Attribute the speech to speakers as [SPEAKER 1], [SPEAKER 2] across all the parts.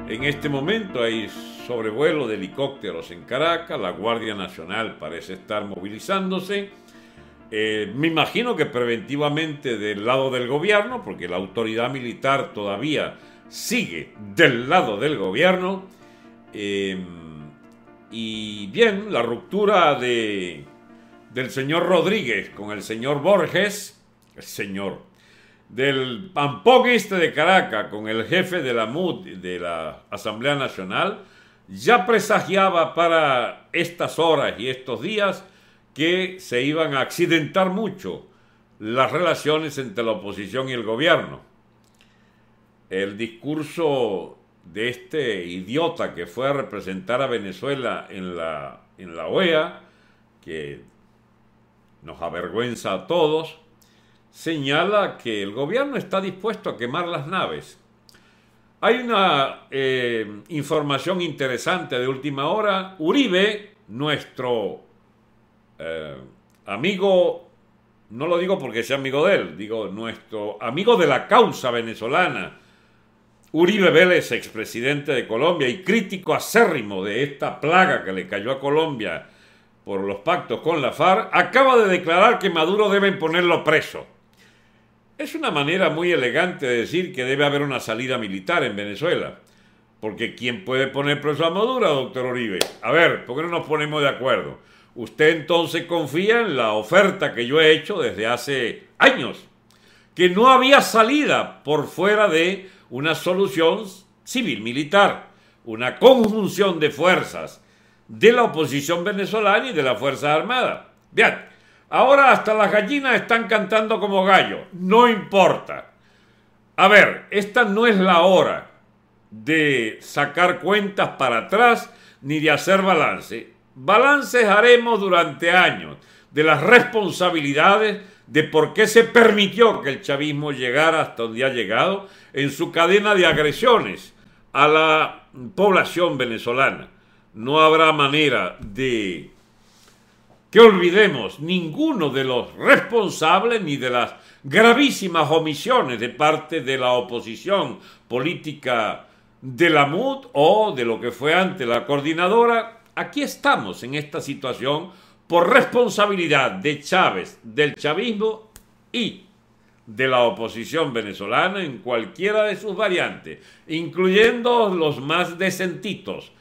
[SPEAKER 1] En este momento hay sobrevuelo de helicópteros en Caracas, la Guardia Nacional parece estar movilizándose. Me imagino que preventivamente del lado del gobierno, porque la autoridad militar todavía sigue del lado del gobierno. Y bien, la ruptura del señor Rodríguez con el señor Borges, del Pampón Este de Caracas con el jefe de la MUD, de la Asamblea Nacional, ya presagiaba para estas horas y estos días que se iban a accidentar mucho las relaciones entre la oposición y el gobierno. El discurso de este idiota que fue a representar a Venezuela en la OEA, que nos avergüenza a todos, señala que el gobierno está dispuesto a quemar las naves. Hay una información interesante de última hora. Uribe, nuestro amigo, no lo digo porque sea amigo de él, digo nuestro amigo de la causa venezolana, Uribe Vélez, expresidente de Colombia y crítico acérrimo de esta plaga que le cayó a Colombia por los pactos con la FARC, acaba de declarar que Maduro deben ponerlo preso. Es una manera muy elegante de decir que debe haber una salida militar en Venezuela. Porque ¿quién puede poner preso a Maduro, doctor Uribe? A ver, ¿por qué no nos ponemos de acuerdo? Usted entonces confía en la oferta que yo he hecho desde hace años, que no había salida por fuera de una solución civil-militar, una conjunción de fuerzas de la oposición venezolana y de las Fuerzas Armadas. Bien, ahora hasta las gallinas están cantando como gallos, no importa. A ver, esta no es la hora de sacar cuentas para atrás ni de hacer balance. Balances haremos durante años de las responsabilidades de por qué se permitió que el chavismo llegara hasta donde ha llegado en su cadena de agresiones a la población venezolana. No habrá manera de que olvidemos ninguno de los responsables ni de las gravísimas omisiones de parte de la oposición política de la MUD o de lo que fue antes la coordinadora. Aquí estamos en esta situación por responsabilidad de Chávez, del chavismo y de la oposición venezolana en cualquiera de sus variantes, incluyendo los más decentitos.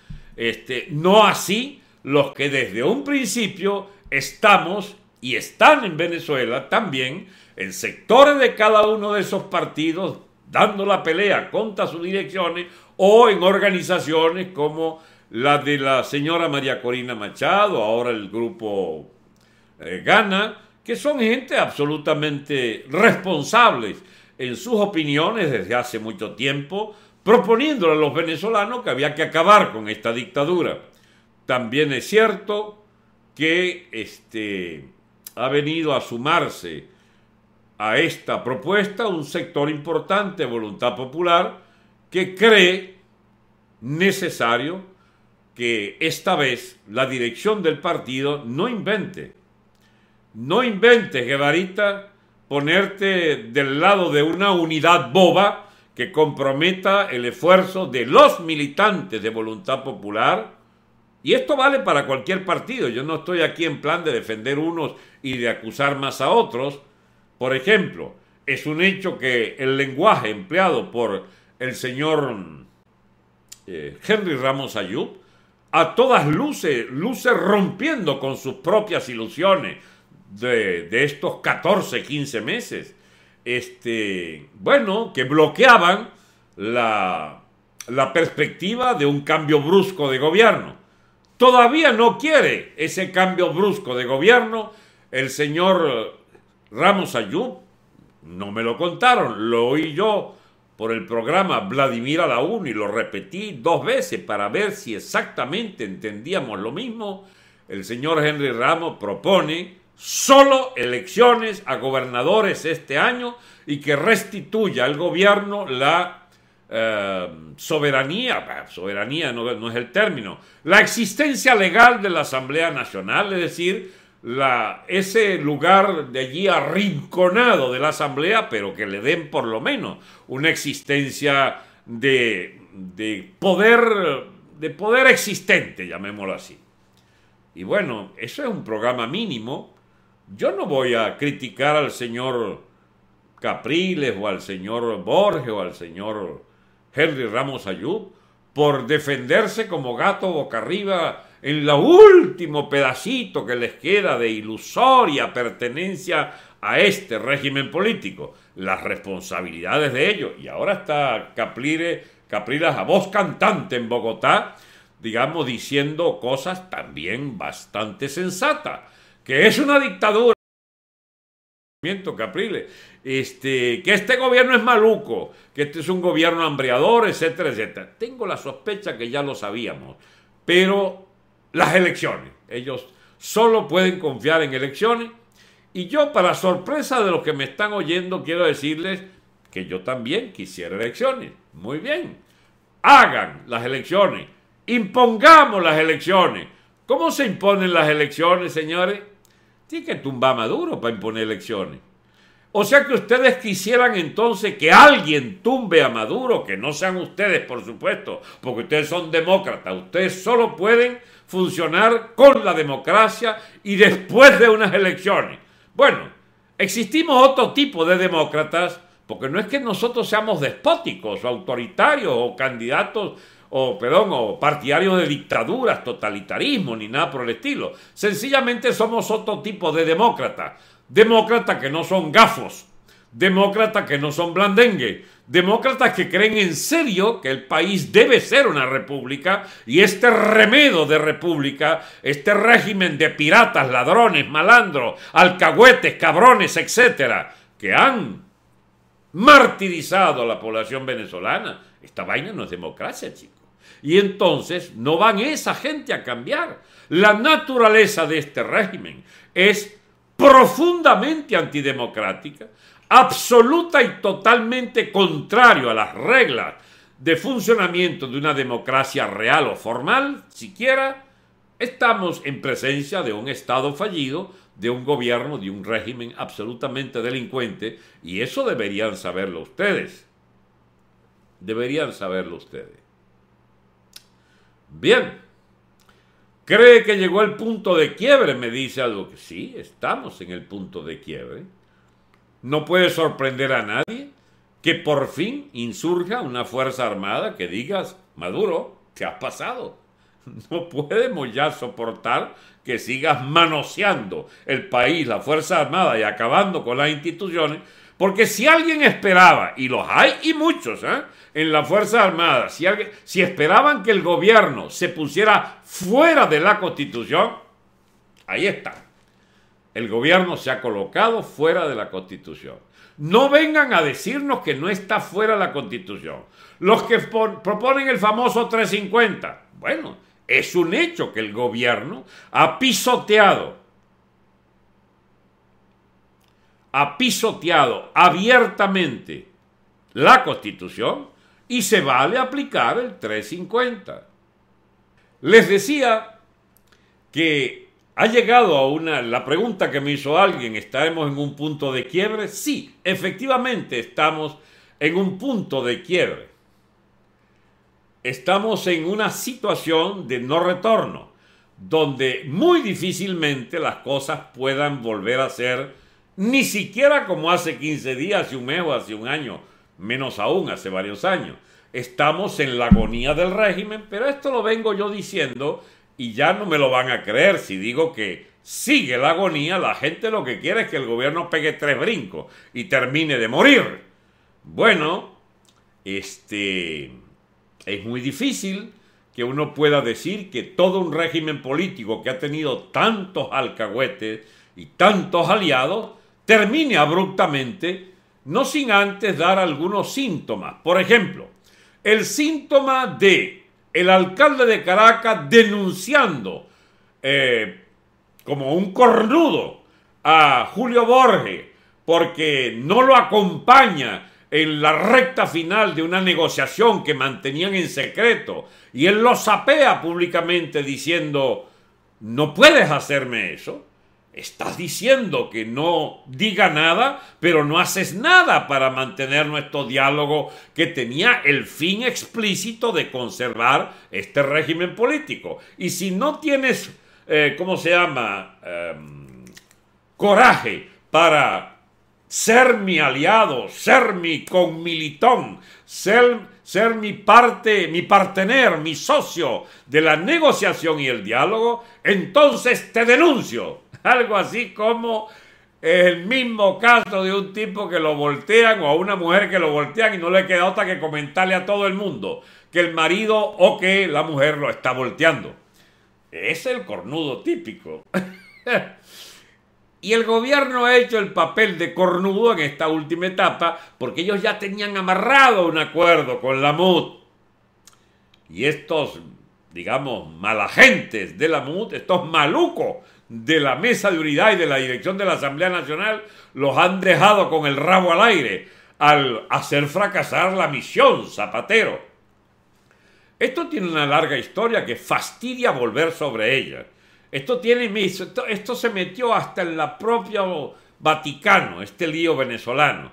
[SPEAKER 1] No así los que desde un principio estamos y están en Venezuela también en sectores de cada uno de esos partidos dando la pelea contra sus direcciones o en organizaciones como la de la señora María Corina Machado, ahora el grupo Gana, que son gente absolutamente responsables en sus opiniones desde hace mucho tiempo, proponiéndole a los venezolanos que había que acabar con esta dictadura. También es cierto que ha venido a sumarse a esta propuesta un sector importante de voluntad popular que cree necesario que esta vez la dirección del partido no inventes, Guevarita, ponerte del lado de una unidad boba que comprometa el esfuerzo de los militantes de voluntad popular. Y esto vale para cualquier partido. Yo no estoy aquí en plan de defender unos y de acusar más a otros. Por ejemplo, es un hecho que el lenguaje empleado por el señor Henry Ramos Ayub, a todas luces rompiendo con sus propias ilusiones de estos 14, 15 meses, que bloqueaban la perspectiva de un cambio brusco de gobierno. Todavía no quiere ese cambio brusco de gobierno el señor Ramos Ayub. No me lo contaron, lo oí yo por el programa Vladimir a la 1 y lo repetí 2 veces para ver si exactamente entendíamos lo mismo. El señor Henry Ramos propone solo elecciones a gobernadores este año y que restituya al gobierno la soberanía no es el término, la existencia legal de la Asamblea Nacional, es decir, ese lugar de allí arrinconado de la Asamblea, pero que le den por lo menos una existencia de poder existente, llamémoslo así. Y bueno, eso es un programa mínimo. Yo no voy a criticar al señor Capriles o al señor Borges o al señor Henry Ramos Ayub por defenderse como gato boca arriba en el último pedacito que les queda de ilusoria pertenencia a este régimen político. Las responsabilidades de ellos. Y ahora está Capriles a voz cantante en Bogotá, digamos, diciendo cosas también bastante sensatas, que es una dictadura, Capriles, que este gobierno es maluco, que este es un gobierno hambriador, etcétera, etcétera. Tengo la sospecha que ya lo sabíamos, pero las elecciones, ellos solo pueden confiar en elecciones, y yo, para sorpresa de los que me están oyendo, quiero decirles que yo también quisiera elecciones. Muy bien, hagan las elecciones, impongamos las elecciones. ¿Cómo se imponen las elecciones, señores? Tiene que tumbar a Maduro para imponer elecciones. O sea que ustedes quisieran entonces que alguien tumbe a Maduro, que no sean ustedes, por supuesto, porque ustedes son demócratas. Ustedes solo pueden funcionar con la democracia y después de unas elecciones. Bueno, existimos otro tipo de demócratas, porque no es que nosotros seamos despóticos o autoritarios o candidatos o partidarios de dictaduras, totalitarismo, ni nada por el estilo. Sencillamente somos otro tipo de demócratas. Demócratas que no son gafos, demócratas que no son blandengues, demócratas que creen en serio que el país debe ser una república, y este remedo de república, este régimen de piratas, ladrones, malandros, alcahuetes, cabrones, etcétera, que han martirizado a la población venezolana, esta vaina no es democracia, chicos. Y entonces no van esa gente a cambiar. La naturaleza de este régimen es profundamente antidemocrática, absoluta y totalmente contrario a las reglas de funcionamiento de una democracia real o formal, siquiera. Estamos en presencia de un Estado fallido, de un gobierno, de un régimen absolutamente delincuente, y eso deberían saberlo ustedes. Deberían saberlo ustedes. Bien, ¿cree que llegó el punto de quiebre? Me dice algo que sí, estamos en el punto de quiebre. No puede sorprender a nadie que por fin insurja una fuerza armada que digas, Maduro, ¿qué has pasado? No podemos ya soportar que sigas manoseando el país, la fuerza armada, y acabando con las instituciones, porque si alguien esperaba, y los hay y muchos, en la fuerza armada, si esperaban que el gobierno se pusiera fuera de la Constitución, ahí está. El gobierno se ha colocado fuera de la Constitución. No vengan a decirnos que no está fuera de la Constitución. Los que proponen el famoso 350, bueno, es un hecho que el gobierno ha pisoteado abiertamente la Constitución y se vale aplicar el 350. Les decía que ha llegado a la pregunta que me hizo alguien, ¿estaremos en un punto de quiebre? Sí, efectivamente estamos en un punto de quiebre. Estamos en una situación de no retorno, donde muy difícilmente las cosas puedan volver a ser ni siquiera como hace 15 días, hace un mes o hace un año, menos aún hace varios años. Estamos en la agonía del régimen, pero esto lo vengo yo diciendo y ya no me lo van a creer si digo que sigue la agonía. La gente lo que quiere es que el gobierno pegue 3 brincos y termine de morir. Bueno, es muy difícil que uno pueda decir que todo un régimen político que ha tenido tantos alcahuetes y tantos aliados termine abruptamente, no sin antes dar algunos síntomas. Por ejemplo, el síntoma de el alcalde de Caracas denunciando como un cornudo a Julio Borges porque no lo acompaña en la recta final de una negociación que mantenían en secreto, y él lo sapea públicamente diciendo, no puedes hacerme eso. estás diciendo que no diga nada, pero no haces nada para mantener nuestro diálogo que tenía el fin explícito de conservar este régimen político. Y si no tienes, coraje para ser mi aliado, ser mi conmilitón, ser mi partener, mi socio de la negociación y el diálogo, entonces te denuncio. Algo así como el mismo caso de un tipo que lo voltean o a una mujer que lo voltean y no le queda otra que comentarle a todo el mundo que el marido o que la mujer lo está volteando. Es el cornudo típico. Y el gobierno ha hecho el papel de cornudo en esta última etapa porque ellos ya tenían amarrado un acuerdo con la MUD. Y estos, digamos, malagentes de la MUD, estos malucos de la Mesa de Unidad y de la Dirección de la Asamblea Nacional, los han dejado con el rabo al aire al hacer fracasar la misión Zapatero. Esto tiene una larga historia que fastidia volver sobre ella. Esto se metió hasta en la propia Vaticano, este lío venezolano.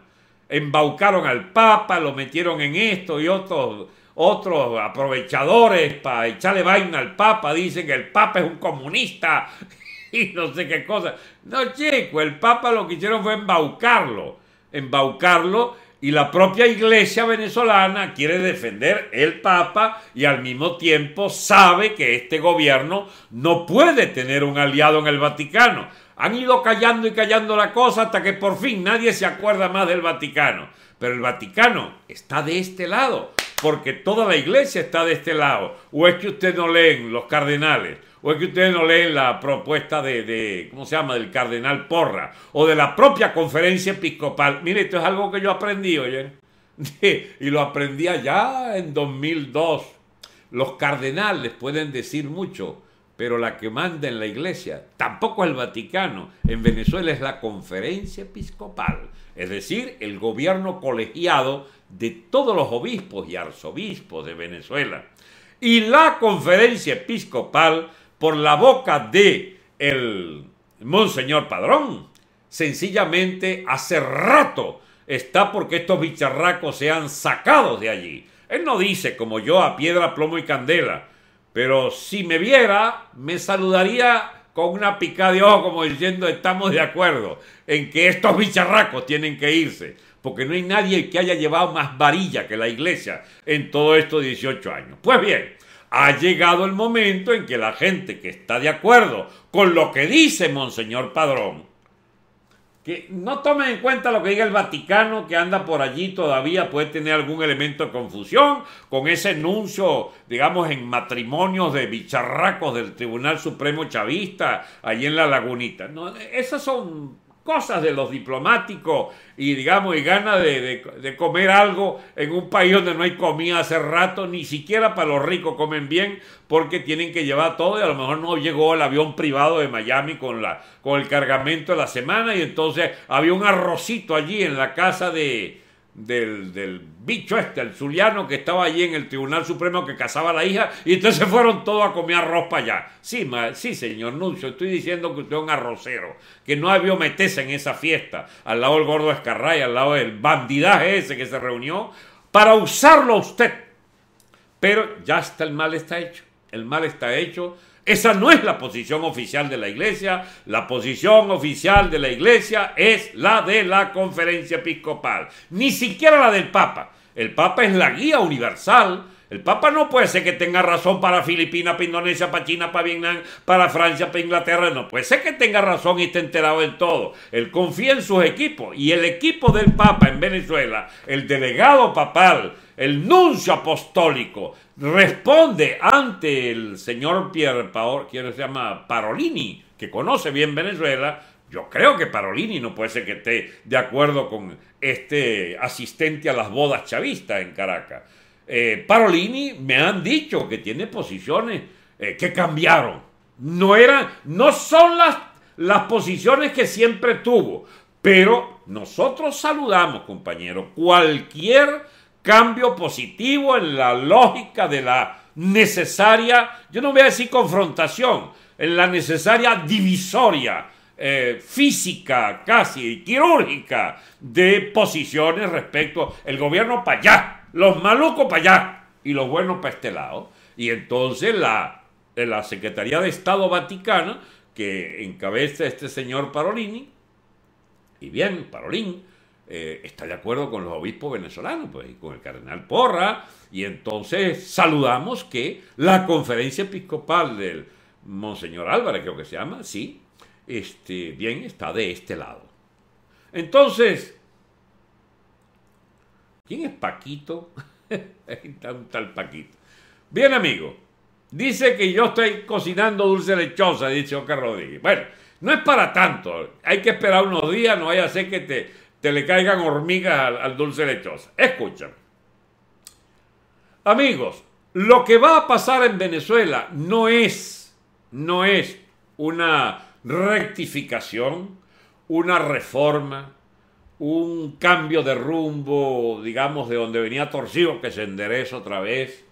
[SPEAKER 1] Embaucaron al Papa, lo metieron en esto y otros aprovechadores para echarle vaina al Papa. Dicen que el Papa es un comunista y no sé qué cosa. No, chico, el Papa lo que hicieron fue embaucarlo, y la propia iglesia venezolana quiere defender el Papa y al mismo tiempo sabe que este gobierno no puede tener un aliado en el Vaticano. Han ido callando y callando la cosa hasta que por fin nadie se acuerda más del Vaticano. Pero el Vaticano está de este lado, porque toda la iglesia está de este lado. ¿O es que ustedes no leen los cardenales? ¿O es que ustedes no leen la propuesta del cardenal Porra? O de la propia conferencia episcopal. Mire, esto es algo que yo aprendí, oye. Y lo aprendí allá en 2002. Los cardenales pueden decir mucho, pero la que manda en la iglesia tampoco es el Vaticano. En Venezuela es la conferencia episcopal. Es decir, el gobierno colegiado de todos los obispos y arzobispos de Venezuela. Y la conferencia episcopal, por la boca de el Monseñor Padrón, sencillamente hace rato está porque estos bicharracos sean sacados de allí. Él no dice como yo a piedra, plomo y candela, pero si me viera, me saludaría con una picada de ojo como diciendo estamos de acuerdo en que estos bicharracos tienen que irse, porque no hay nadie que haya llevado más varilla que la iglesia en todos estos 18 años. Pues bien, ha llegado el momento en que la gente que está de acuerdo con lo que dice Monseñor Padrón, que no tomen en cuenta lo que diga el Vaticano, que anda por allí todavía, puede tener algún elemento de confusión con ese anuncio, digamos, en matrimonios de bicharracos del Tribunal Supremo Chavista, allí en La Lagunita. No, esas son cosas de los diplomáticos y, digamos, y ganas de comer algo en un país donde no hay comida hace rato, ni siquiera para los ricos comen bien porque tienen que llevar todo y a lo mejor no llegó el avión privado de Miami con el cargamento de la semana y entonces había un arrocito allí en la casa del bicho el zuliano que estaba allí en el Tribunal Supremo que casaba a la hija y entonces fueron todos a comer arroz para allá. Sí, señor Nuncio, estoy diciendo que usted es un arrocero, que no debió meterse en esa fiesta al lado del gordo Escarray, al lado del bandidaje ese que se reunió para usarlo a usted. Pero ya está, el mal está hecho. El mal está hecho. Esa no es la posición oficial de la iglesia. La posición oficial de la iglesia es la de la conferencia episcopal. Ni siquiera la del Papa. El Papa es la guía universal. El Papa no puede ser que tenga razón para Filipinas, para Indonesia, para China, para Vietnam, para Francia, para Inglaterra. No puede ser que tenga razón y esté enterado en todo. Él confía en sus equipos. Y el equipo del Papa en Venezuela, el delegado papal, el nuncio apostólico, responde ante el señor Parolini, que conoce bien Venezuela. Yo creo que Parolini no puede ser que esté de acuerdo con este asistente a las bodas chavistas en Caracas. Parolini me han dicho que tiene posiciones que cambiaron. No son las posiciones que siempre tuvo, pero nosotros saludamos, compañero, cualquier cambio positivo en la lógica de la necesaria, yo no voy a decir confrontación, en la necesaria divisoria física, casi quirúrgica, de posiciones respecto el gobierno para allá, los malucos para allá y los buenos para este lado. Y entonces la Secretaría de Estado Vaticana, que encabeza este señor Parolini, y bien, Parolín, está de acuerdo con los obispos venezolanos, pues, y con el cardenal Porra, y entonces saludamos que la conferencia episcopal del Monseñor Álvarez, creo que se llama, sí, bien, está de este lado. Entonces, ¿quién es Paquito? Ahí está un tal Paquito. Bien, amigo, dice que yo estoy cocinando dulce lechosa, dice Oscar Rodríguez. Bueno, no es para tanto, hay que esperar unos días, no vaya a ser que te le caigan hormigas al dulce lechosa. Escúchame. Amigos, lo que va a pasar en Venezuela no es una rectificación, una reforma, un cambio de rumbo, digamos, de donde venía torcido, que se endereza otra vez.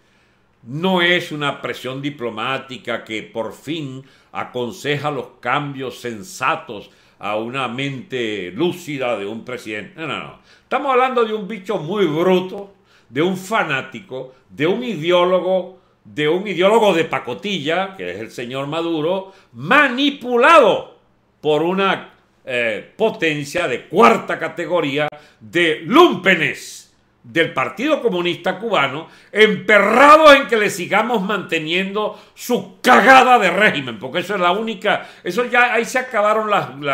[SPEAKER 1] No es una presión diplomática que por fin aconseja los cambios sensatos a una mente lúcida de un presidente. No. Estamos hablando de un bicho muy bruto, de un fanático, de un ideólogo de pacotilla, que es el señor Maduro, manipulado por una potencia de cuarta categoría de lúmpenes del Partido Comunista Cubano, emperrados en que le sigamos manteniendo su cagada de régimen, porque eso es la única, eso ya ahí se acabaron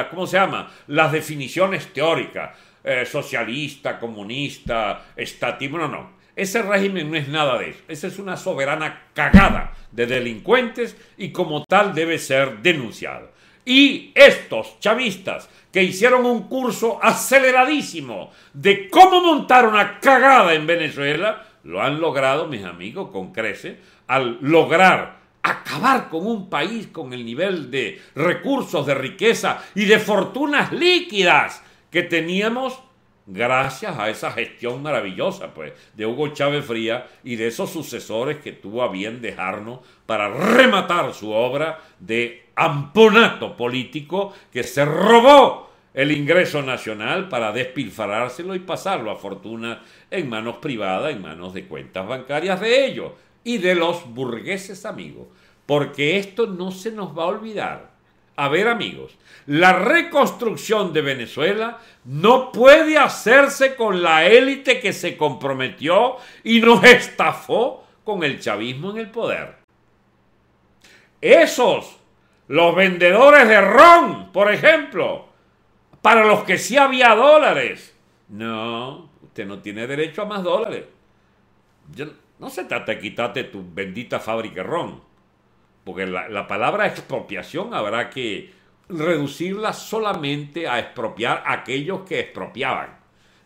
[SPEAKER 1] ¿cómo se llama? Las definiciones teóricas, socialista, comunista, estatismo, no. Ese régimen no es nada de eso, esa es una soberana cagada de delincuentes y como tal debe ser denunciado. Y estos chavistas que hicieron un curso aceleradísimo de cómo montar una cagada en Venezuela, lo han logrado, mis amigos, con creces, al lograr acabar con un país con el nivel de recursos, de riqueza y de fortunas líquidas que teníamos gracias a esa gestión maravillosa, pues, de Hugo Chávez Frías y de esos sucesores que tuvo a bien dejarnos para rematar su obra de amponato político que se robó el ingreso nacional para despilfarrárselo y pasarlo a fortuna en manos privadas, en manos de cuentas bancarias de ellos y de los burgueses amigos. Porque esto no se nos va a olvidar. A ver, amigos, la reconstrucción de Venezuela no puede hacerse con la élite que se comprometió y nos estafó con el chavismo en el poder. Esos, los vendedores de ron, por ejemplo, para los que sí había dólares. No, usted no tiene derecho a más dólares. No se trata de quitarte tu bendita fábrica de ron, porque la palabra expropiación habrá que reducirla solamente a expropiar a aquellos que expropiaban.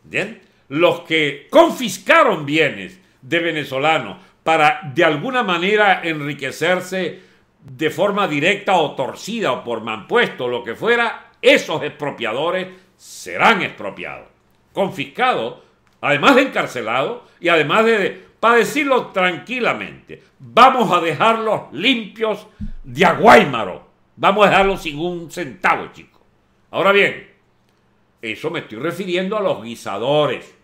[SPEAKER 1] ¿Bien? Los que confiscaron bienes de venezolanos para de alguna manera enriquecerse de forma directa o torcida o por mampuesto, lo que fuera, esos expropiadores serán expropiados, confiscados, además de encarcelados y además para decirlo tranquilamente, vamos a dejarlos limpios de aguaymaro, vamos a dejarlos sin un centavo, chicos. Ahora bien, eso me estoy refiriendo a los guisadores,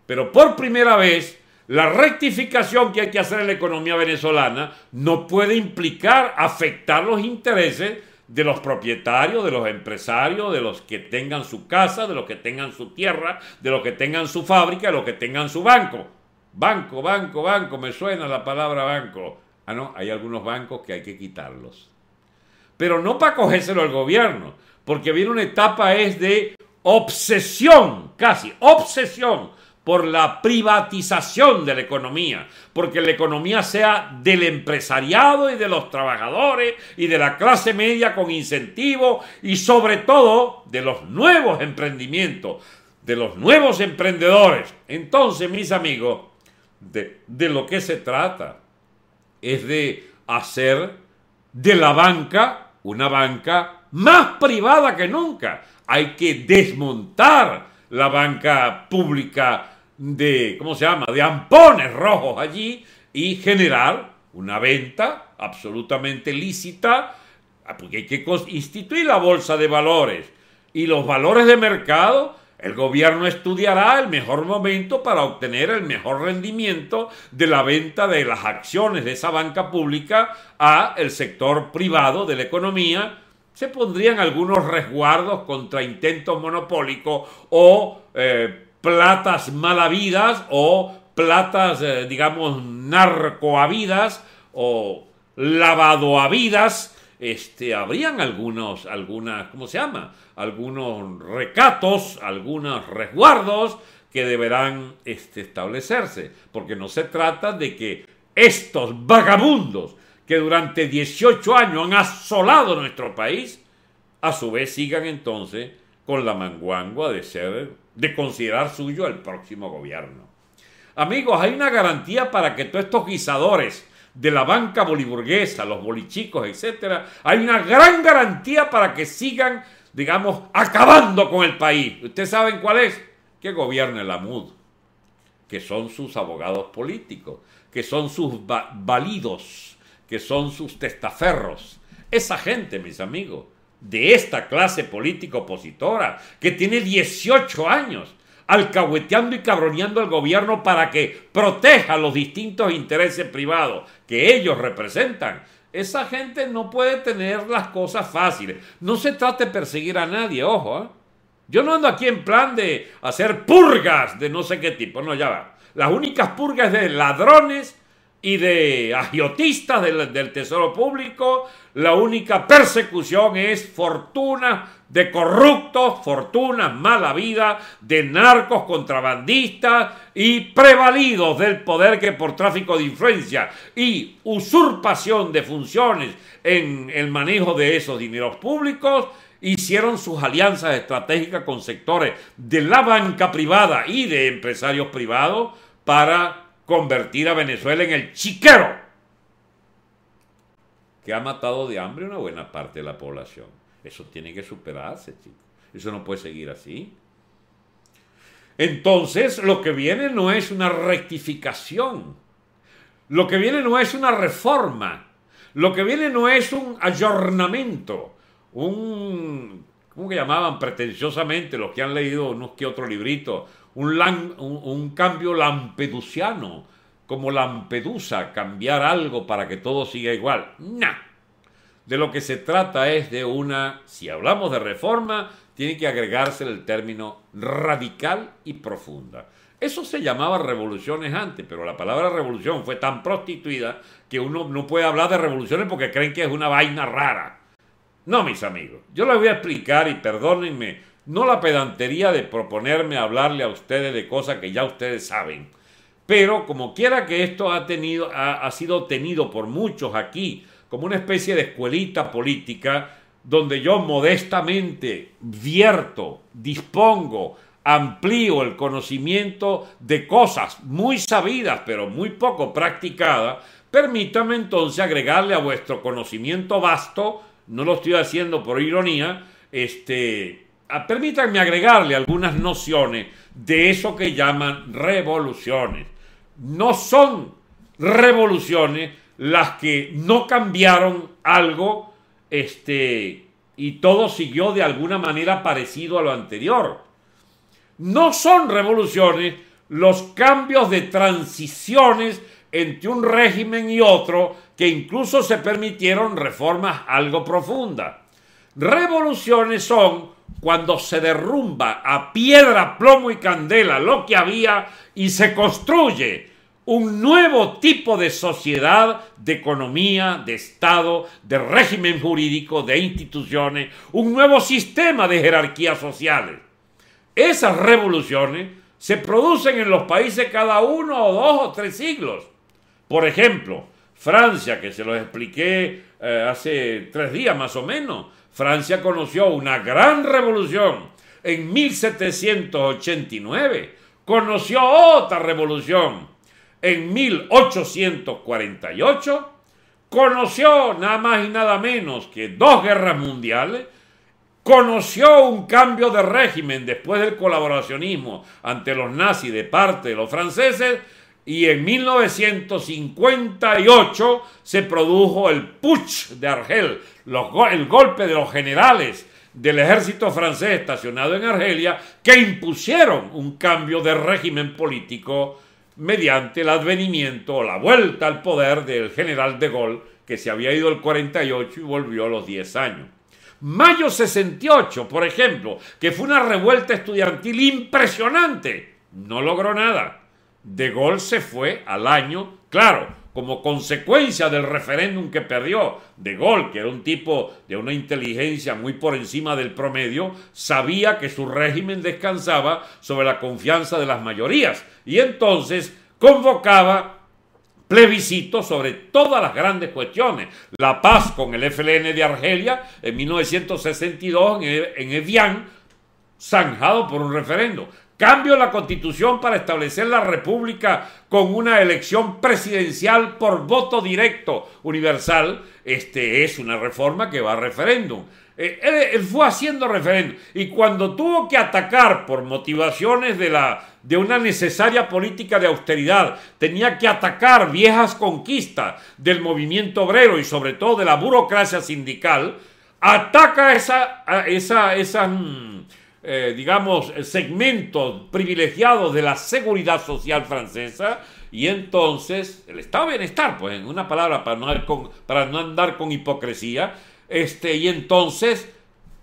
[SPEAKER 1] pero por primera vez la rectificación que hay que hacer en la economía venezolana no puede implicar afectar los intereses de los propietarios, de los empresarios, de los que tengan su casa, de los que tengan su tierra, de los que tengan su fábrica, de los que tengan su banco. Banco, me suena la palabra banco. Ah, no, hay algunos bancos que hay que quitarlos. Pero no para cogérselo al gobierno, porque viene una etapa de obsesión, casi obsesión, por la privatización de la economía, porque la economía sea del empresariado y de los trabajadores y de la clase media con incentivos y sobre todo de los nuevos emprendimientos, de los nuevos emprendedores. Entonces, mis amigos, de lo que se trata es de hacer de la banca una banca más privada que nunca. Hay que desmontar la banca pública de ampones rojos allí y generar una venta absolutamente lícita porque hay que instituir la bolsa de valores y los valores de mercado. El gobierno estudiará el mejor momento para obtener el mejor rendimiento de la venta de las acciones de esa banca pública a el sector privado de la economía. Se pondrían algunos resguardos contra intentos monopólicos o platas mal habidas o platas, digamos, narcohabidas o lavadohabidas. Habrían algunos recatos, algunos resguardos que deberán establecerse, porque no se trata de que estos vagabundos que durante 18 años han asolado nuestro país, a su vez sigan entonces con la manguangua de considerar suyo el próximo gobierno. Amigos, hay una garantía para que todos estos guisadores de la banca boliburguesa, los bolichicos, etcétera, hay una gran garantía para que sigan, digamos, acabando con el país. ¿Ustedes saben cuál es? Que gobierne la MUD, que son sus abogados políticos, que son sus validos, que son sus testaferros. Esa gente, mis amigos, de esta clase política opositora, que tiene 18 años, alcahueteando y cabroneando al gobierno para que proteja los distintos intereses privados que ellos representan. Esa gente no puede tener las cosas fáciles. No se trata de perseguir a nadie, ojo, ¿eh? Yo no ando aquí en plan de hacer purgas de no sé qué tipo, no, ya va. Las únicas purgas de ladrones y de agiotistas del Tesoro Público, la única persecución es fortuna de corruptos, fortunas mala vida, de narcos, contrabandistas y prevalidos del poder que por tráfico de influencia y usurpación de funciones en el manejo de esos dineros públicos hicieron sus alianzas estratégicas con sectores de la banca privada y de empresarios privados para convertir a Venezuela en el chiquero que ha matado de hambre una buena parte de la población. Eso tiene que superarse, chicos. Eso no puede seguir así. Entonces, lo que viene no es una rectificación. Lo que viene no es una reforma. Lo que viene no es un ayornamiento. ¿Cómo que llamaban pretenciosamente los que han leído unos que otros libritos? Un cambio lampedusiano, como Lampedusa, cambiar algo para que todo siga igual. No. De lo que se trata es de si hablamos de reforma, tiene que agregarse el término radical y profunda. Eso se llamaba revoluciones antes, pero la palabra revolución fue tan prostituida que uno no puede hablar de revoluciones porque creen que es una vaina rara. No, mis amigos, yo les voy a explicar y perdónenme, no la pedantería de proponerme hablarle a ustedes de cosas que ya ustedes saben, pero como quiera que esto ha sido tenido por muchos aquí como una especie de escuelita política donde yo modestamente vierto, dispongo, amplío el conocimiento de cosas muy sabidas pero muy poco practicadas, permítame entonces agregarle a vuestro conocimiento vasto, no lo estoy haciendo por ironía, permítanme agregarle algunas nociones de eso que llaman revoluciones. No son revoluciones las que no cambiaron algo y todo siguió de alguna manera parecido a lo anterior. No son revoluciones los cambios de transiciones entre un régimen y otro que incluso se permitieron reformas algo profundas. Revoluciones son cuando se derrumba a piedra, plomo y candela lo que había y se construye un nuevo tipo de sociedad, de economía, de Estado, de régimen jurídico, de instituciones, un nuevo sistema de jerarquías sociales. Esas revoluciones se producen en los países cada 1 o 2 o 3 siglos. Por ejemplo, Francia, que se los expliqué hace 3 días más o menos, Francia conoció una gran revolución en 1789, conoció otra revolución en 1848, conoció nada más y nada menos que 2 guerras mundiales, conoció un cambio de régimen después del colaboracionismo ante los nazis de parte de los franceses y en 1958 se produjo el putsch de Argel, el golpe de los generales del ejército francés estacionado en Argelia, que impusieron un cambio de régimen político mediante el advenimiento o la vuelta al poder del general de Gaulle, que se había ido el 48 y volvió a los 10 años. Mayo 68, por ejemplo, que fue una revuelta estudiantil impresionante, no logró nada. De Gaulle se fue al año, claro, como consecuencia del referéndum que perdió. De Gaulle, que era un tipo de una inteligencia muy por encima del promedio, sabía que su régimen descansaba sobre la confianza de las mayorías y entonces convocaba plebiscitos sobre todas las grandes cuestiones. La paz con el FLN de Argelia en 1962 en Evian, zanjado por un referendo. Cambio en la Constitución para establecer la República con una elección presidencial por voto directo universal. Es una reforma que va a referéndum. Él fue haciendo referéndum y cuando tuvo que atacar por motivaciones de una necesaria política de austeridad, tenía que atacar viejas conquistas del movimiento obrero y sobre todo de la burocracia sindical, ataca digamos, segmentos privilegiados de la seguridad social francesa y entonces el estado de bienestar, pues en una palabra para no andar con hipocresía, y entonces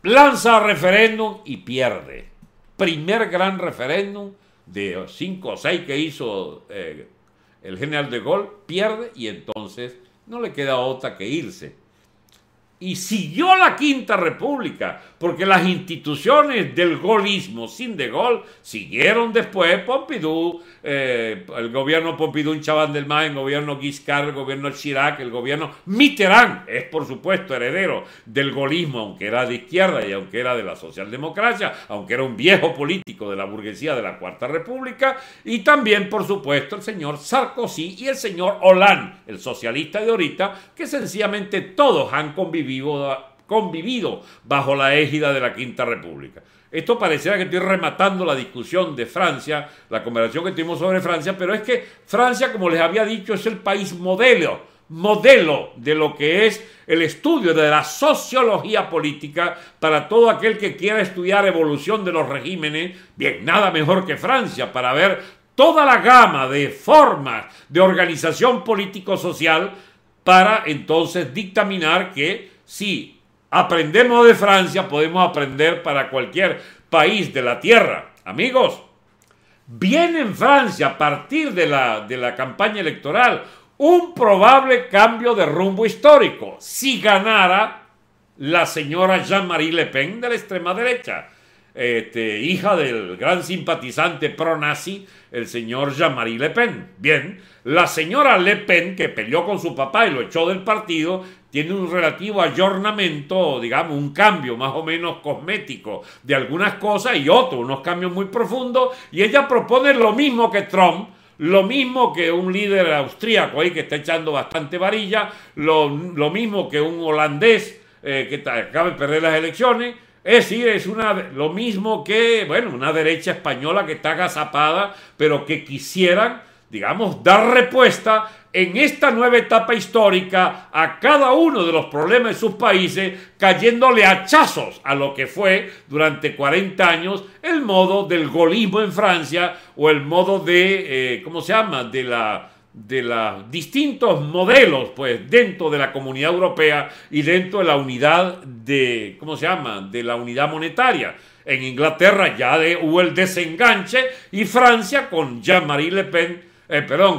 [SPEAKER 1] lanza referéndum y pierde. Primer gran referéndum de 5 o 6 que hizo el general de Gaulle, pierde y entonces no le queda otra que irse. Y siguió la Quinta República, porque las instituciones del gaullismo sin De Gaulle siguieron después. Pompidou, el gobierno Pompidou en Chaban-Delmas, el gobierno Giscard, el gobierno Chirac, el gobierno Mitterrand, es por supuesto heredero del gaullismo, aunque era de izquierda y aunque era de la socialdemocracia, aunque era un viejo político de la burguesía de la Cuarta República, y también por supuesto el señor Sarkozy y el señor Hollande, el socialista de ahorita, que sencillamente todos han convivido bajo la égida de la Quinta República. Esto pareciera que estoy rematando la discusión de Francia, la conversación que tuvimos sobre Francia, pero es que Francia, como les había dicho, es el país modelo de lo que es el estudio de la sociología política para todo aquel que quiera estudiar evolución de los regímenes. Bien, nada mejor que Francia para ver toda la gama de formas de organización político-social para entonces dictaminar que si aprendemos de Francia, podemos aprender para cualquier país de la tierra. Amigos, viene en Francia a partir de la campaña electoral un probable cambio de rumbo histórico si ganara la señora Jean-Marie Le Pen de la extrema derecha, hija del gran simpatizante pro-nazi, el señor Jean-Marie Le Pen. Bien, la señora Le Pen, que peleó con su papá y lo echó del partido, tiene un relativo ayornamiento, digamos, un cambio más o menos cosmético de algunas cosas y otros, unos cambios muy profundos, y ella propone lo mismo que Trump, lo mismo que un líder austríaco ahí que está echando bastante varilla, lo mismo que un holandés que acaba de perder las elecciones. Es decir, es lo mismo que, una derecha española que está agazapada, pero que quisieran, digamos, dar respuesta en esta nueva etapa histórica a cada uno de los problemas de sus países, cayéndole hachazos a lo que fue durante 40 años el modo del gaullismo en Francia o el modo de, de los distintos modelos, pues, dentro de la Comunidad Europea y dentro de la unidad de la unidad monetaria. En Inglaterra ya hubo el desenganche y Francia con Jean-Marie Le Pen,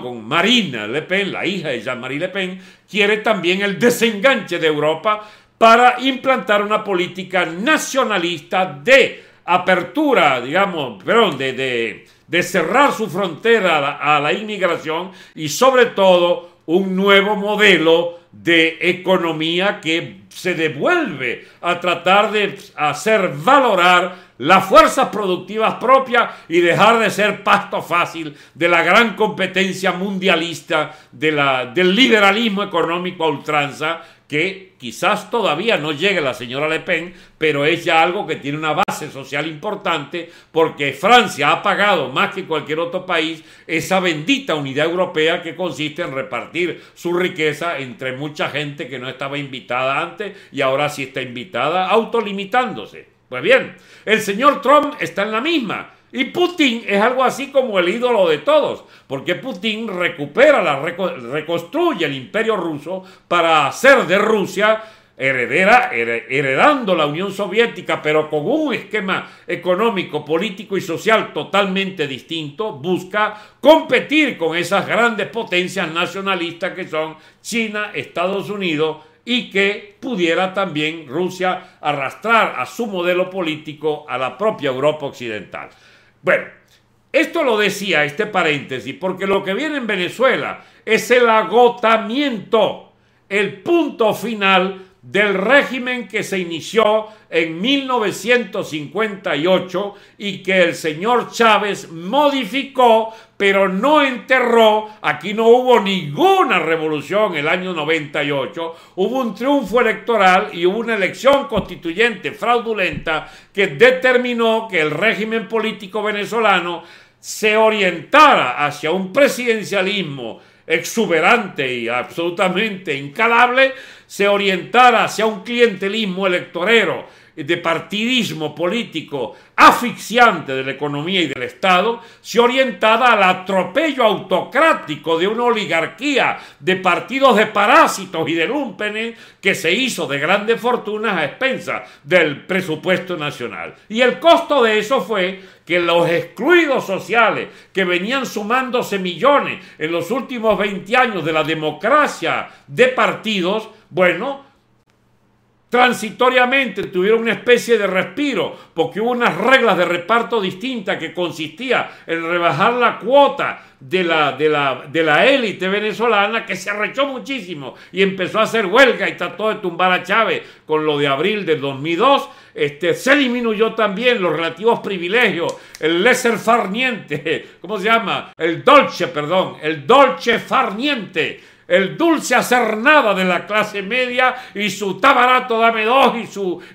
[SPEAKER 1] con Marine Le Pen, la hija de Jean-Marie Le Pen, quiere también el desenganche de Europa para implantar una política nacionalista de apertura, de cerrar su frontera a la inmigración y sobre todo un nuevo modelo de economía que se devuelve a tratar de hacer valorar las fuerzas productivas propias y dejar de ser pasto fácil de la gran competencia mundialista del liberalismo económico a ultranza que quizás todavía no llegue la señora Le Pen, pero es ya algo que tiene una base social importante, porque Francia ha pagado más que cualquier otro país esa bendita unidad europea que consiste en repartir su riqueza entre mucha gente que no estaba invitada antes y ahora sí está invitada, autolimitándose. Pues bien, el señor Trump está en la misma. Y Putin es algo así como el ídolo de todos, porque Putin reconstruye el imperio ruso para hacer de Rusia heredando la Unión Soviética, pero con un esquema económico, político y social totalmente distinto. Busca competir con esas grandes potencias nacionalistas que son China, Estados Unidos, y que pudiera también Rusia arrastrar a su modelo político a la propia Europa occidental. Bueno, esto lo decía, este paréntesis, porque lo que viene en Venezuela es el agotamiento, el punto final del régimen que se inició en 1958 y que el señor Chávez modificó, pero no enterró. Aquí no hubo ninguna revolución el año 98, hubo un triunfo electoral y hubo una elección constituyente fraudulenta que determinó que el régimen político venezolano se orientara hacia un presidencialismo exuberante y absolutamente incalable, se orientara hacia un clientelismo electorero de partidismo político asfixiante de la economía y del Estado, se orientara al atropello autocrático de una oligarquía de partidos de parásitos y de lúmpenes que se hizo de grandes fortunas a expensas del presupuesto nacional. Y el costo de eso fue que los excluidos sociales que venían sumándose millones en los últimos 20 años de la democracia de partidos, bueno, transitoriamente tuvieron una especie de respiro, porque hubo unas reglas de reparto distintas que consistía en rebajar la cuota de la élite venezolana, que se arrechó muchísimo y empezó a hacer huelga y trató de tumbar a Chávez con lo de abril del 2002. Se disminuyó también los relativos privilegios, el laissez-faire niente, ¿cómo se llama? El dolce far niente, el dulce hacer nada de la clase media y su tabarato dame dos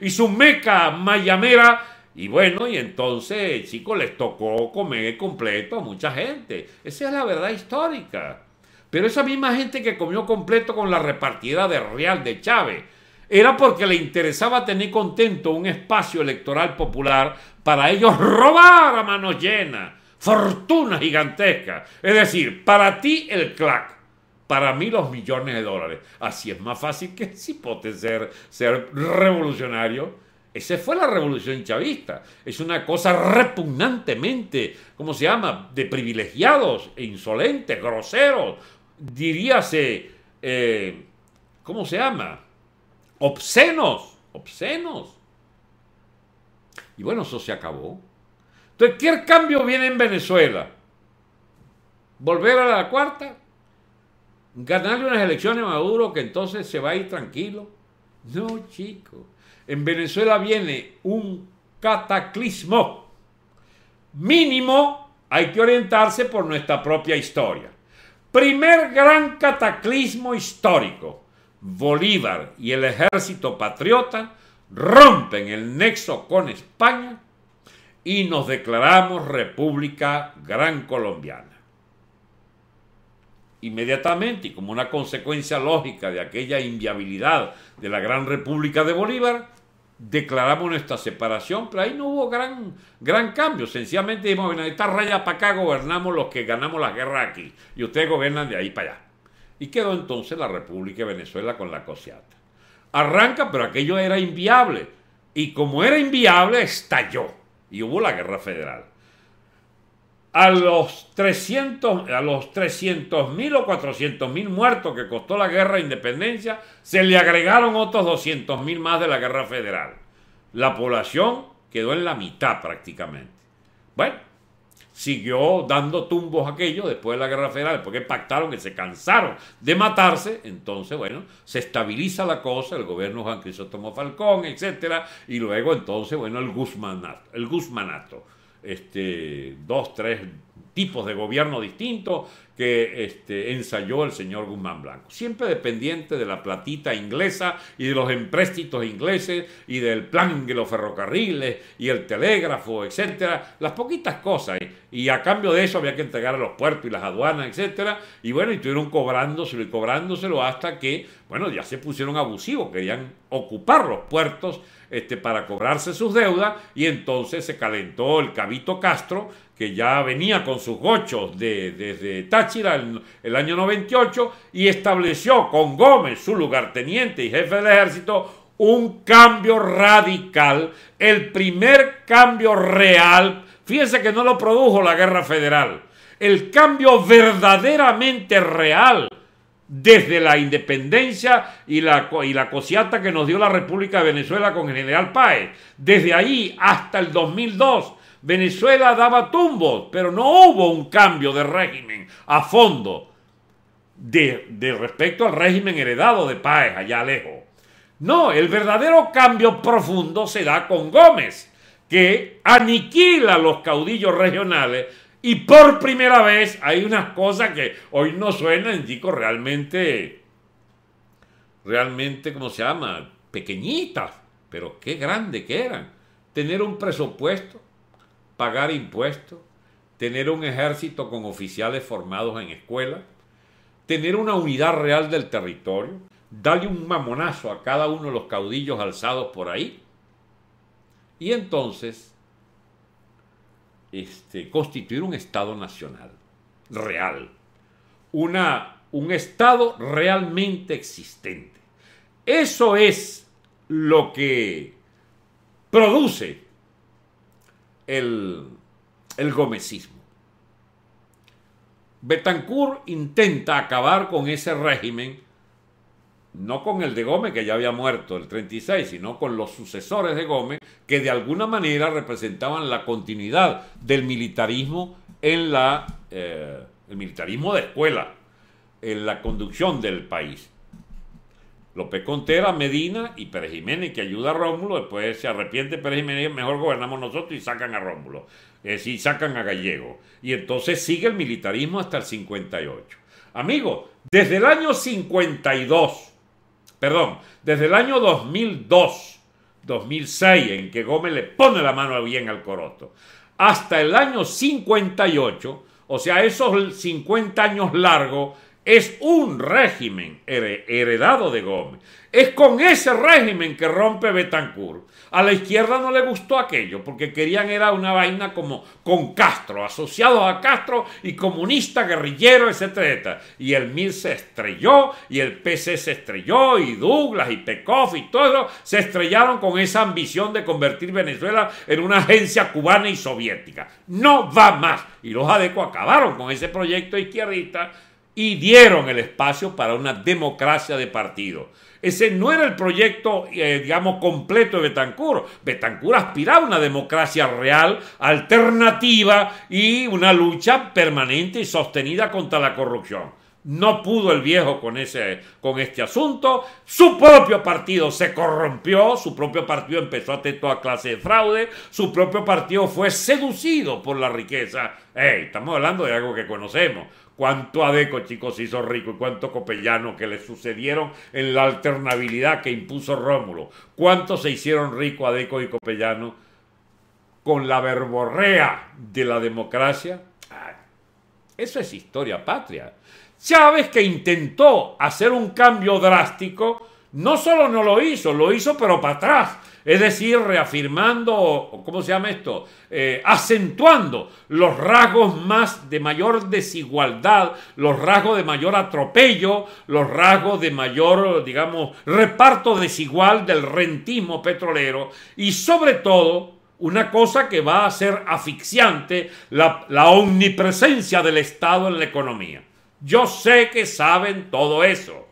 [SPEAKER 1] y su meca mayamera. Y bueno, y entonces, chicos, les tocó comer completo a mucha gente. Esa es la verdad histórica. Pero esa misma gente que comió completo con la repartida de real de Chávez era porque le interesaba tener contento un espacio electoral popular para ellos robar a manos llenas fortunas gigantescas. Es decir, para ti el clac, para mí los millones de dólares. Así es más fácil que cipote ser revolucionario. Esa fue la revolución chavista. Es una cosa repugnantemente, ¿cómo se llama?, de privilegiados, insolentes, groseros, diríase, ¿cómo se llama?, obscenos. Y bueno, eso se acabó. Entonces, ¿qué cambio viene en Venezuela? ¿Volver a la cuarta? ¿Ganarle unas elecciones a Maduro que entonces se va a ir tranquilo? No, chicos. En Venezuela viene un cataclismo. Mínimo, hay que orientarse por nuestra propia historia. Primer gran cataclismo histórico. Bolívar y el ejército patriota rompen el nexo con España y nos declaramos República Gran Colombiana. Inmediatamente, y como una consecuencia lógica de aquella inviabilidad de la Gran República de Bolívar, declaramos nuestra separación, pero ahí no hubo gran cambio. Sencillamente dijimos, bueno, esta raya para acá gobernamos los que ganamos la guerra aquí, y ustedes gobiernan de ahí para allá. Y quedó entonces la República de Venezuela con la cosiata. Arranca, pero aquello era inviable, y como era inviable, estalló, y hubo la guerra federal. A los 300.000 o 400.000 muertos que costó la guerra de independencia, se le agregaron otros 200.000 más de la guerra federal. La población quedó en la mitad prácticamente. Bueno, siguió dando tumbos aquello después de la guerra federal, porque pactaron que se cansaron de matarse. Entonces, bueno, se estabiliza la cosa, el gobierno de Juan Crisóstomo Falcón, etcétera, y luego entonces, bueno, el guzmanato. 2, 3 tipos de gobierno distintos que ensayó el señor Guzmán Blanco. Siempre dependiente de la platita inglesa y de los empréstitos ingleses y del plan de los ferrocarriles y el telégrafo, etcétera. Las poquitas cosas. Y a cambio de eso había que entregar a los puertos y las aduanas, etcétera. Y bueno, y estuvieron cobrándoselo y cobrándoselo hasta que, bueno, ya se pusieron abusivos. Querían ocupar los puertos para cobrarse sus deudas, y entonces se calentó el Cabito Castro, que ya venía con sus gochos desde Táchira el año 98, y estableció con Gómez, su lugarteniente y jefe del ejército, un cambio radical, el primer cambio real. Fíjense que no lo produjo la Guerra Federal, el cambio verdaderamente real desde la independencia y la cosiata que nos dio la República de Venezuela con el general Páez. Desde ahí hasta el 2002, Venezuela daba tumbos, pero no hubo un cambio de régimen a fondo de respecto al régimen heredado de Páez allá lejos. No, el verdadero cambio profundo se da con Gómez, que aniquila a los caudillos regionales. Y por primera vez hay unas cosas que hoy no suenan, chicos, realmente, ¿cómo se llama? Pequeñitas, pero qué grande que eran. Tener un presupuesto, pagar impuestos, tener un ejército con oficiales formados en escuelas, tener una unidad real del territorio, darle un mamonazo a cada uno de los caudillos alzados por ahí, y entonces constituir un Estado nacional real, un Estado realmente existente. Eso es lo que produce el gomecismo. Betancur intenta acabar con ese régimen, no con el de Gómez, que ya había muerto el 36, sino con los sucesores de Gómez, que de alguna manera representaban la continuidad del militarismo el militarismo de escuela, en la conducción del país. López Contera, Medina y Pérez Jiménez, que ayuda a Rómulo. Después se arrepiente Pérez Jiménez, mejor gobernamos nosotros, y sacan a Rómulo, y sacan a Gallego, y entonces sigue el militarismo hasta el 58. Amigos, desde el año 2002, 2006, en que Gómez le pone la mano bien al coroto, hasta el año 58, o sea, esos 50 años largos, es un régimen heredado de Gómez. Es con ese régimen que rompe Betancur. A la izquierda no le gustó aquello, porque querían era una vaina como con Castro, asociados a Castro y comunista, guerrillero, etcétera, etcétera. Y el MIR se estrelló, y el PC se estrelló, y Douglas, y Pekov, y todo eso se estrellaron con esa ambición de convertir Venezuela en una agencia cubana y soviética. No va más. Y los ADECO acabaron con ese proyecto izquierdista y dieron el espacio para una democracia de partido. Ese no era el proyecto, completo de Betancur. Betancur aspiraba a una democracia real, alternativa, y una lucha permanente y sostenida contra la corrupción. No pudo el viejo con este asunto. Su propio partido se corrompió, su propio partido empezó a hacer toda clase de fraude, su propio partido fue seducido por la riqueza. Estamos hablando de algo que conocemos. Cuánto ADECO, chicos, se hizo rico, y cuánto copellano que le sucedieron en la alternabilidad que impuso Rómulo. Cuántos se hicieron ricos ADECO y copellano con la verborrea de la democracia. Eso es historia patria. Chávez, que intentó hacer un cambio drástico, no solo no lo hizo pero para atrás. Es decir, reafirmando, ¿cómo se llama esto? Acentuando los rasgos más de mayor desigualdad, los rasgos de mayor atropello, los rasgos de mayor, reparto desigual del rentismo petrolero, y sobre todo una cosa que va a ser asfixiante, la omnipresencia del Estado en la economía. Yo sé que saben todo eso,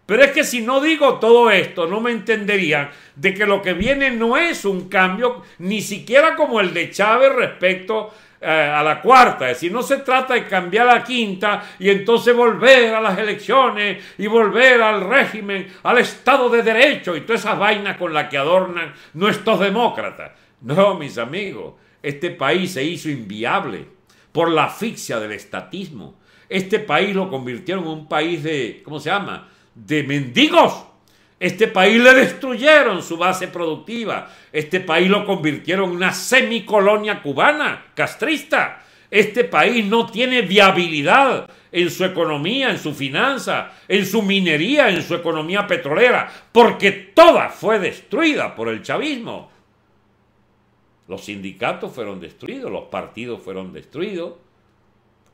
[SPEAKER 1] pero es que si no digo todo esto, no me entenderían de que lo que viene no es un cambio ni siquiera como el de Chávez respecto a la cuarta. Es decir, no se trata de cambiar la quinta y entonces volver a las elecciones y volver al régimen, al Estado de Derecho y todas esas vainas con las que adornan nuestros demócratas. No, mis amigos, este país se hizo inviable por la asfixia del estatismo. Este país lo convirtieron en un país de, ¿cómo se llama?, de mendigos. Este país le destruyeron su base productiva. Este país lo convirtieron en una semicolonia cubana, castrista. Este país no tiene viabilidad en su economía, en su finanza, en su minería, en su economía petrolera, porque toda fue destruida por el chavismo. Los sindicatos fueron destruidos, los partidos fueron destruidos.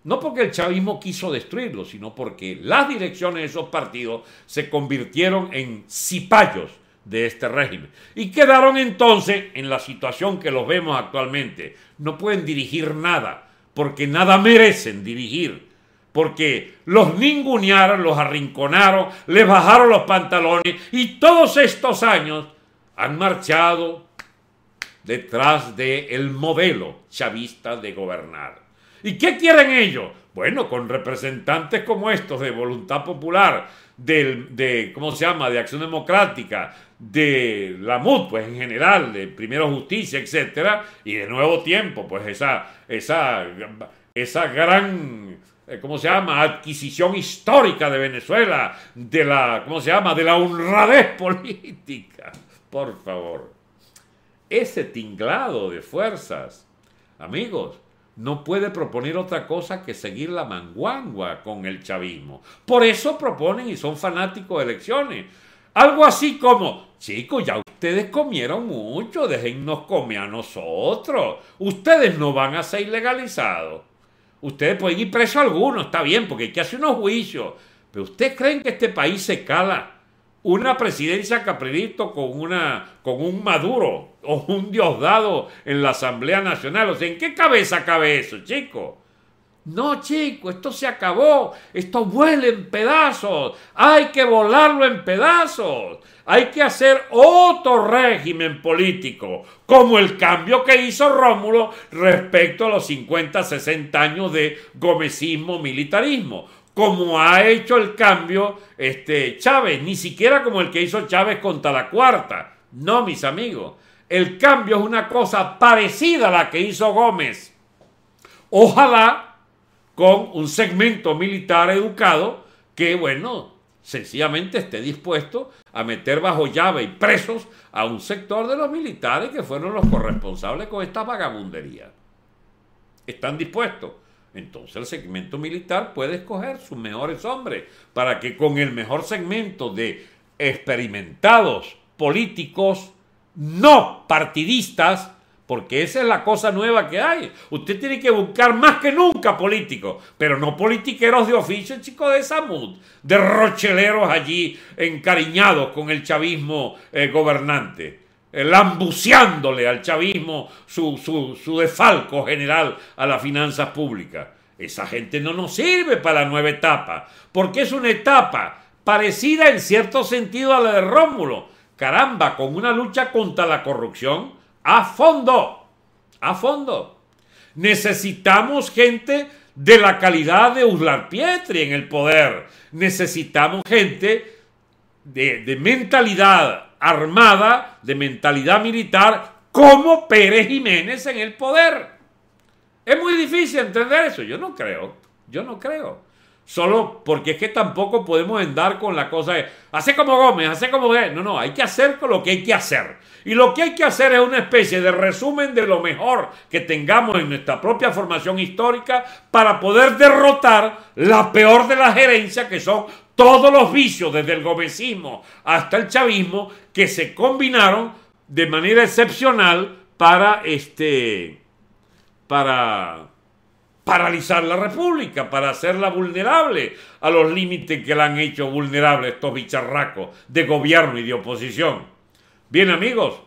[SPEAKER 1] No porque el chavismo quiso destruirlo, sino porque las direcciones de esos partidos se convirtieron en cipayos de este régimen. Y quedaron entonces en la situación que los vemos actualmente. No pueden dirigir nada, porque nada merecen dirigir. Porque los ningunearon, los arrinconaron, les bajaron los pantalones y todos estos años han marchado detrás del modelo chavista de gobernar. ¿Y qué quieren ellos? Bueno, con representantes como estos de Voluntad Popular, ¿cómo se llama?, de Acción Democrática, de la MUD, pues en general, de Primero Justicia, etcétera, y de Nuevo Tiempo, pues esa gran, ¿cómo se llama?, adquisición histórica de Venezuela, de la, ¿cómo se llama?, de la honradez política. Por favor. Ese tinglado de fuerzas, amigos, no puede proponer otra cosa que seguir la manguangua con el chavismo. Por eso proponen y son fanáticos de elecciones. Algo así como, chicos, ya ustedes comieron mucho, déjennos comer a nosotros. Ustedes no van a ser ilegalizados. Ustedes pueden ir presos algunos, está bien, porque hay que hacer unos juicios. Pero ¿ustedes creen que este país se cala una presidencia Capristo con un Maduro o un Diosdado en la Asamblea Nacional? O sea, ¿en qué cabeza cabe eso, chico? No, chico, esto se acabó. Esto vuela en pedazos. Hay que volarlo en pedazos. Hay que hacer otro régimen político, como el cambio que hizo Rómulo respecto a los 50, 60 años de gomecismo, militarismo. Como ha hecho el cambio Chávez, ni siquiera como el que hizo Chávez contra la Cuarta. No, mis amigos, el cambio es una cosa parecida a la que hizo Gómez. Ojalá con un segmento militar educado que, bueno, sencillamente esté dispuesto a meter bajo llave y presos a un sector de los militares que fueron los corresponsables con esta vagabundería. ¿Están dispuestos? Entonces el segmento militar puede escoger sus mejores hombres para que con el mejor segmento de experimentados políticos no partidistas, porque esa es la cosa nueva que hay. Usted tiene que buscar más que nunca políticos, pero no politiqueros de oficio, chicos de Samud, de rocheleros allí encariñados con el chavismo gobernante, lambuceándole al chavismo su desfalco general a las finanzas públicas. Esa gente no nos sirve para la nueva etapa, porque es una etapa parecida en cierto sentido a la de Rómulo. Caramba, con una lucha contra la corrupción a fondo, a fondo. Necesitamos gente de la calidad de Uslar Pietri en el poder. Necesitamos gente de mentalidad armada, de mentalidad militar, como Pérez Jiménez en el poder. Es muy difícil entender eso. Yo no creo. Solo porque es que tampoco podemos andar con la cosa de hacer como Gómez, hacer como él. No, hay que hacer con lo que hay que hacer. Y lo que hay que hacer es una especie de resumen de lo mejor que tengamos en nuestra propia formación histórica para poder derrotar la peor de las gerencias, que son todos los vicios, desde el gomecismo hasta el chavismo, que se combinaron de manera excepcional para paralizar la República, para hacerla vulnerable a los límites que la han hecho vulnerable estos bicharracos de gobierno y de oposición. Bien, amigos,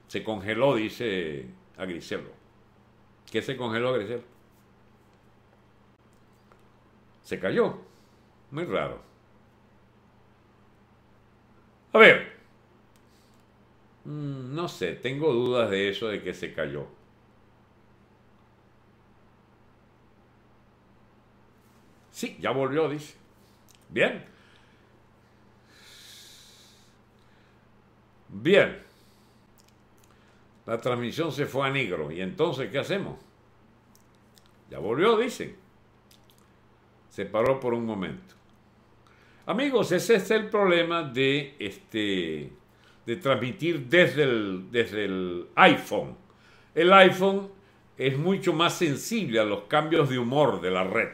[SPEAKER 1] se congeló, dice Agricelo. ¿Qué se congeló, Agricelo? Se cayó. Muy raro. A ver, no sé, tengo dudas de eso de que se cayó. Sí, ya volvió, dice. Bien. Bien. La transmisión se fue a negro. ¿Y entonces qué hacemos? Ya volvió, dicen. Se paró por un momento. Amigos, ese es el problema de transmitir desde el iPhone. El iPhone es mucho más sensible a los cambios de humor de la red.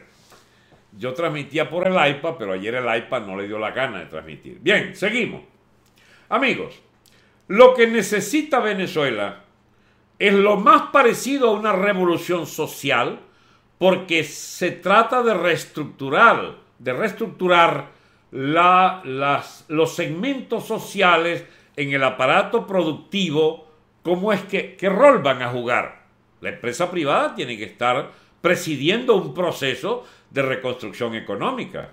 [SPEAKER 1] Yo transmitía por el iPad, pero ayer el iPad no le dio la gana de transmitir. Bien, seguimos. Amigos, lo que necesita Venezuela es lo más parecido a una revolución social, porque se trata de reestructurar los segmentos sociales en el aparato productivo. ¿Cómo es qué rol van a jugar? La empresa privada tiene que estar presidiendo un proceso de reconstrucción económica.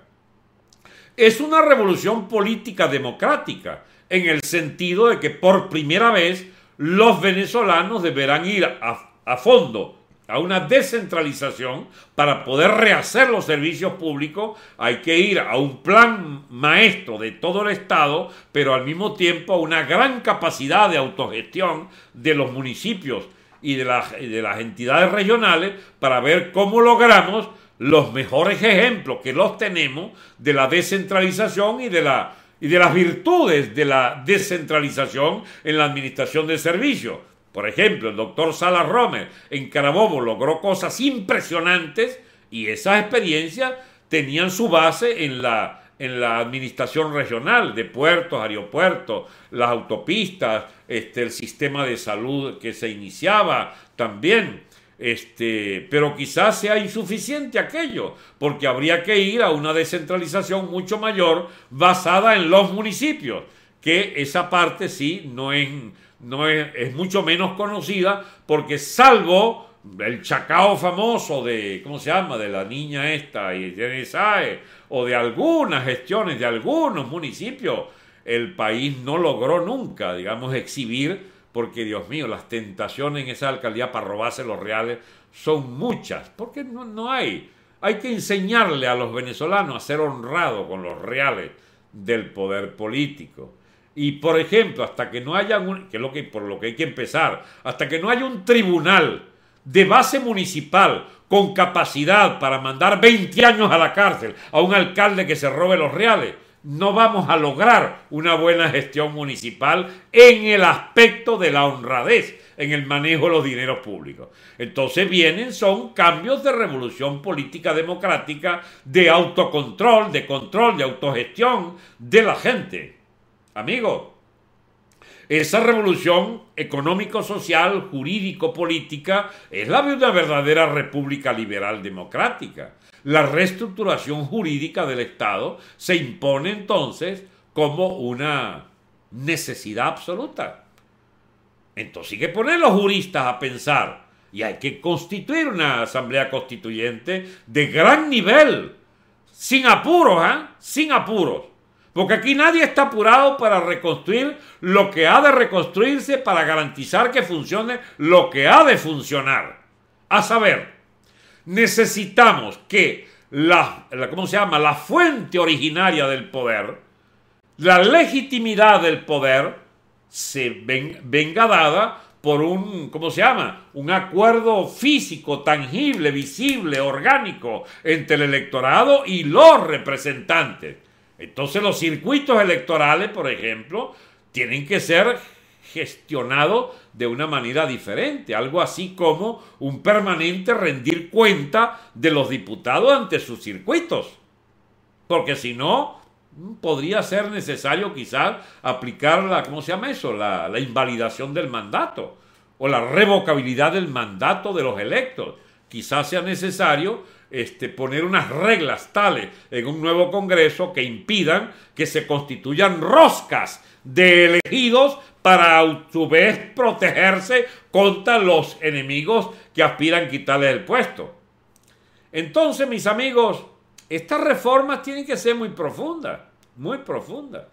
[SPEAKER 1] Es una revolución política democrática, en el sentido de que por primera vez los venezolanos deberán ir a fondo a una descentralización para poder rehacer los servicios públicos. Hay que ir a un plan maestro de todo el Estado, pero al mismo tiempo a una gran capacidad de autogestión de los municipios y de las entidades regionales para ver cómo logramos los mejores ejemplos, que los tenemos, de la descentralización y de las virtudes de la descentralización en la administración de servicios. Por ejemplo, el doctor Salas Romer en Carabobo logró cosas impresionantes y esas experiencias tenían su base en la administración regional de puertos, aeropuertos, las autopistas, el sistema de salud que se iniciaba también. Pero quizás sea insuficiente aquello, porque habría que ir a una descentralización mucho mayor basada en los municipios, que esa parte sí es mucho menos conocida, porque salvo el chacao famoso de, ¿cómo se llama?, de la niña esta, y de SAE, o de algunas gestiones de algunos municipios, el país no logró nunca, digamos, exhibir, porque Dios mío, las tentaciones en esa alcaldía para robarse los reales son muchas, porque no hay que enseñarle a los venezolanos a ser honrados con los reales del poder político. Y por ejemplo, hasta que no haya por lo que hay que empezar, hasta que no haya un tribunal de base municipal con capacidad para mandar 20 años a la cárcel a un alcalde que se robe los reales, no vamos a lograr una buena gestión municipal en el aspecto de la honradez en el manejo de los dineros públicos. Entonces son cambios de revolución política democrática, de autocontrol, de control, de autogestión de la gente. Amigos, esa revolución económico-social, jurídico-política es la de una verdadera república liberal democrática. La reestructuración jurídica del Estado se impone entonces como una necesidad absoluta. Entonces hay que poner a los juristas a pensar y hay que constituir una asamblea constituyente de gran nivel, sin apuros, sin apuros. Porque aquí nadie está apurado para reconstruir lo que ha de reconstruirse, para garantizar que funcione lo que ha de funcionar. A saber, necesitamos que la fuente originaria del poder, la legitimidad del poder, venga dada por un acuerdo físico, tangible, visible, orgánico entre el electorado y los representantes. Entonces los circuitos electorales, por ejemplo, tienen que ser gestionados de una manera diferente, algo así como un permanente rendir cuenta de los diputados ante sus circuitos, porque si no, podría ser necesario quizás aplicar la invalidación del mandato o la revocabilidad del mandato de los electos. Quizás sea necesario poner unas reglas tales en un nuevo Congreso que impidan que se constituyan roscas de elegidos para a su vez protegerse contra los enemigos que aspiran a quitarles el puesto. Entonces, mis amigos, estas reformas tienen que ser muy profundas, muy profundas.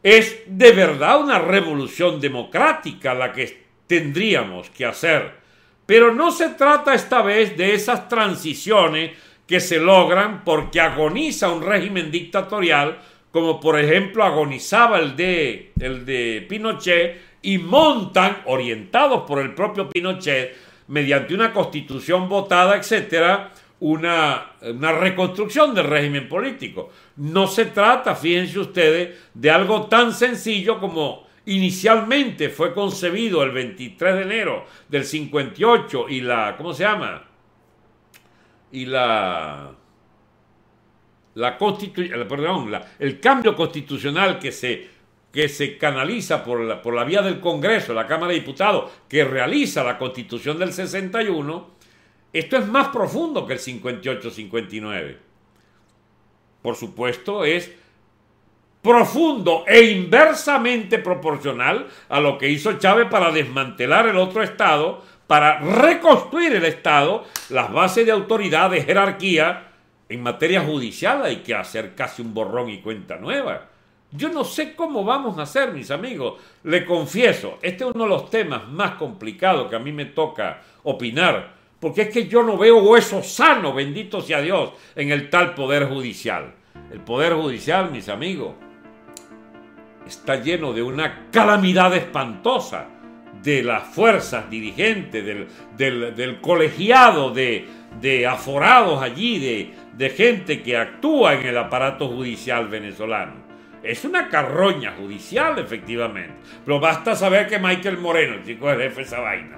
[SPEAKER 1] Es de verdad una revolución democrática la que tendríamos que hacer. Pero no se trata esta vez de esas transiciones que se logran porque agoniza un régimen dictatorial, como por ejemplo agonizaba el de Pinochet y montan, orientados por el propio Pinochet, mediante una constitución votada, etcétera, una reconstrucción del régimen político. No se trata, fíjense ustedes, de algo tan sencillo como inicialmente fue concebido el 23 de enero del 58 y la, ¿cómo se llama? Y el cambio constitucional que se canaliza por la vía del Congreso, la Cámara de Diputados, que realiza la Constitución del 61, esto es más profundo que el 58-59. Por supuesto, es profundo e inversamente proporcional a lo que hizo Chávez para desmantelar el otro Estado, para reconstruir el Estado, las bases de autoridad, de jerarquía. En materia judicial hay que hacer casi un borrón y cuenta nueva. Yo no sé cómo vamos a hacer, mis amigos. Le confieso, este es uno de los temas más complicados que a mí me toca opinar, porque es que yo no veo hueso sano, bendito sea Dios, en el tal Poder Judicial. El Poder Judicial, mis amigos, está lleno de una calamidad espantosa de las fuerzas dirigentes, del colegiado de aforados allí, de gente que actúa en el aparato judicial venezolano. Es una carroña judicial, efectivamente. Pero basta saber que Michael Moreno, el chico del jefe de esa vaina,